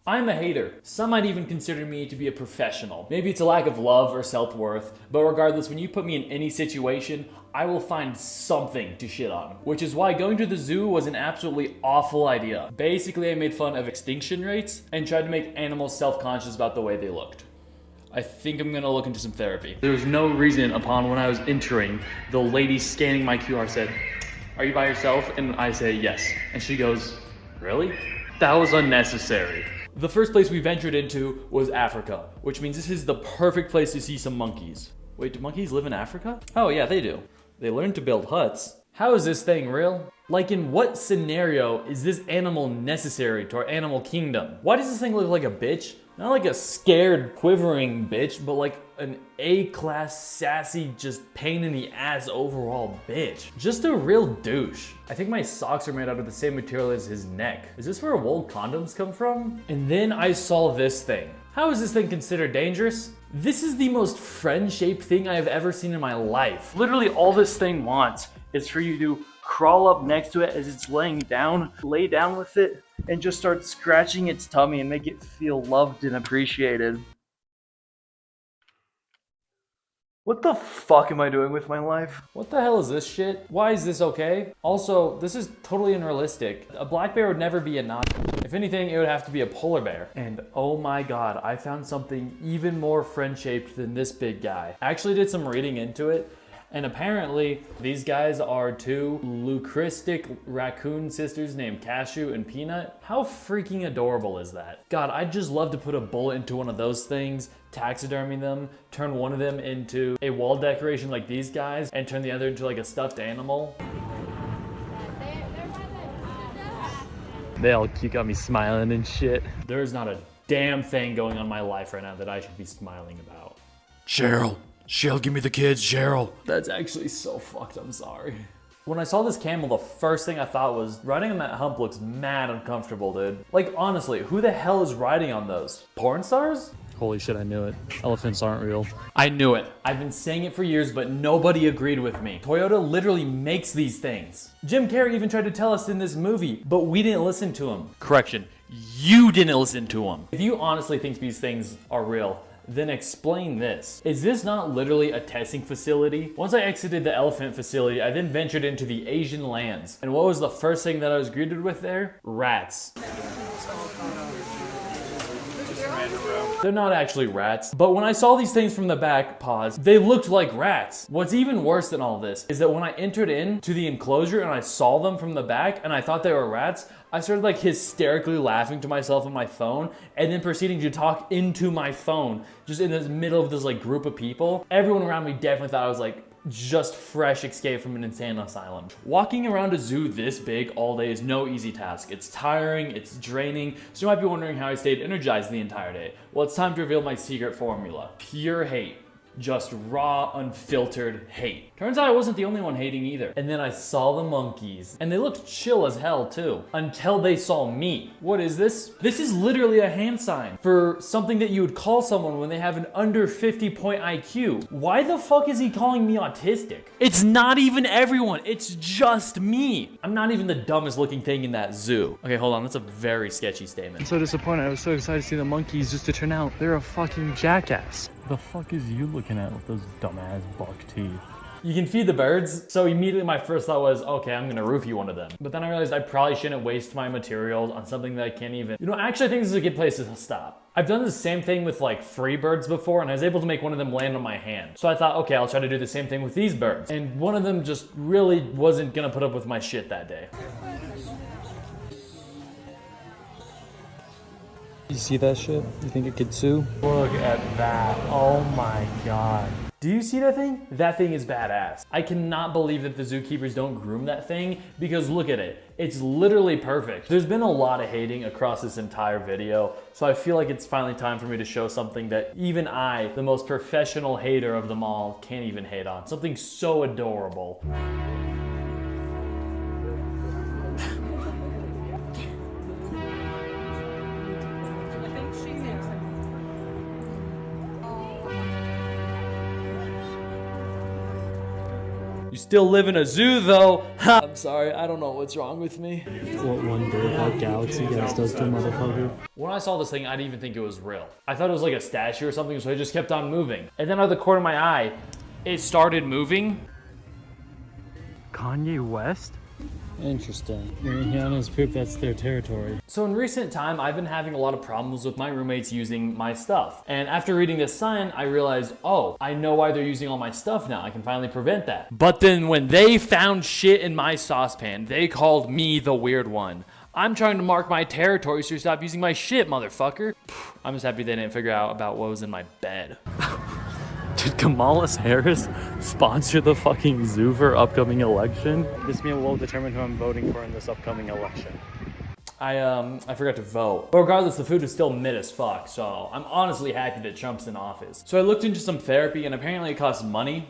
I'm a hater. Some might even consider me to be a professional. Maybe it's a lack of love or self-worth, but regardless, when you put me in any situation, I will find something to shit on. Which is why going to the zoo was an absolutely awful idea. Basically, I made fun of extinction rates and tried to make animals self-conscious about the way they looked. I think I'm gonna look into some therapy. There was no reason upon when I was entering, the lady scanning my QR said, "Are you by yourself?" And I say, "Yes." And she goes, "Really?" That was unnecessary. The first place we ventured into was Africa, which means this is the perfect place to see some monkeys. Wait, do monkeys live in Africa? Oh yeah, they do. They learn to build huts. How is this thing real? Like, in what scenario is this animal necessary to our animal kingdom? Why does this thing look like a bitch? Not like a scared, quivering bitch, but like an A-class, sassy, just pain in the ass overall bitch. Just a real douche. I think my socks are made out of the same material as his neck. Is this where wool condoms come from? And then I saw this thing. How is this thing considered dangerous? This is the most friend-shaped thing I have ever seen in my life. Literally all this thing wants is for you to crawl up next to it as it's laying down, lay down with it, and just start scratching its tummy and make it feel loved and appreciated. What the fuck am I doing with my life? What the hell is this shit? Why is this okay? Also, this is totally unrealistic. A black bear would never be a Nazi. If anything, it would have to be a polar bear. And oh my god, I found something even more friend-shaped than this big guy. I actually did some reading into it. And apparently, these guys are two lucristic raccoon sisters named Cashew and Peanut. How freaking adorable is that? God, I'd just love to put a bullet into one of those things, taxidermy them, turn one of them into a wall decoration like these guys, and turn the other into like a stuffed animal. They all got me smiling and shit. There's not a damn thing going on in my life right now that I should be smiling about. Cheryl, give me the kids, Cheryl. That's actually so fucked, I'm sorry. When I saw this camel, the first thing I thought was, riding on that hump looks mad uncomfortable, dude. Like, honestly, who the hell is riding on those? Porn stars? Holy shit, I knew it. Elephants aren't real. I knew it. I've been saying it for years, but nobody agreed with me. Toyota literally makes these things. Jim Carrey even tried to tell us in this movie, but we didn't listen to him. Correction, you didn't listen to him. If you honestly think these things are real, then explain this. Is this not literally a testing facility? Once I exited the elephant facility, I then ventured into the Asian lands. And what was the first thing that I was greeted with there? Rats. They're not actually rats, but when I saw these things from the back, pause, they looked like rats. What's even worse than all this is that when I entered into the enclosure and I saw them from the back and I thought they were rats, I started like hysterically laughing to myself on my phone and then proceeding to talk into my phone just in the middle of this like group of people. Everyone around me definitely thought I was like just fresh escape from an insane asylum. Walking around a zoo this big all day is no easy task. It's tiring, it's draining, so you might be wondering how I stayed energized the entire day. Well, it's time to reveal my secret formula. Pure hate. Just raw, unfiltered hate. Turns out I wasn't the only one hating either. And then I saw the monkeys. And they looked chill as hell too. Until they saw me. What is this? This is literally a hand sign for something that you would call someone when they have an under 50-point IQ. Why the fuck is he calling me autistic? It's not even everyone, it's just me. I'm not even the dumbest looking thing in that zoo. Okay, hold on, that's a very sketchy statement. I'm so disappointed. I was so excited to see the monkeys just to turn out they're a fucking jackass. The fuck is you looking at with those dumbass buck teeth? You can feed the birds, so immediately my first thought was, okay, I'm gonna roofie one of them. But then I realized I probably shouldn't waste my materials on something that I can't even... You know, actually I think this is a good place to stop. I've done the same thing with like free birds before, and I was able to make one of them land on my hand. So I thought, okay, I'll try to do the same thing with these birds. And one of them just really wasn't gonna put up with my shit that day. You see that shit? You think it could sue? Look at that. Oh my god. Do you see that thing? That thing is badass. I cannot believe that the zookeepers don't groom that thing because look at it. It's literally perfect. There's been a lot of hating across this entire video, so I feel like it's finally time for me to show something that even I, the most professional hater of them all, can't even hate on. Something so adorable. You still live in a zoo though. I'm sorry, I don't know what's wrong with me. What one day about Galaxy Guys does to a motherfucker? When I saw this thing, I didn't even think it was real. I thought it was like a statue or something, so I just kept on moving. And then out of the corner of my eye, it started moving. Kanye West? Interesting. Rihanna's poop, that's their territory. So in recent time, I've been having a lot of problems with my roommates using my stuff. And after reading this sign, I realized, oh, I know why they're using all my stuff now. I can finally prevent that. But then when they found shit in my saucepan, they called me the weird one. I'm trying to mark my territory, so you stop using my shit, motherfucker. I'm just happy they didn't figure out about what was in my bed. Did Kamala Harris sponsor the fucking zoo for upcoming election? This meal will determine who I'm voting for in this upcoming election. I forgot to vote. But regardless, the food is still mid as fuck, so I'm honestly happy that Trump's in office. So I looked into some therapy, and apparently it costs money,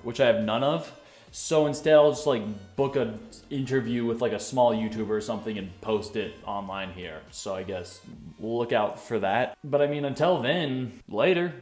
which I have none of. So instead, I'll just like book an interview with like a small YouTuber or something and post it online here. So I guess we'll look out for that. But I mean, until then, later.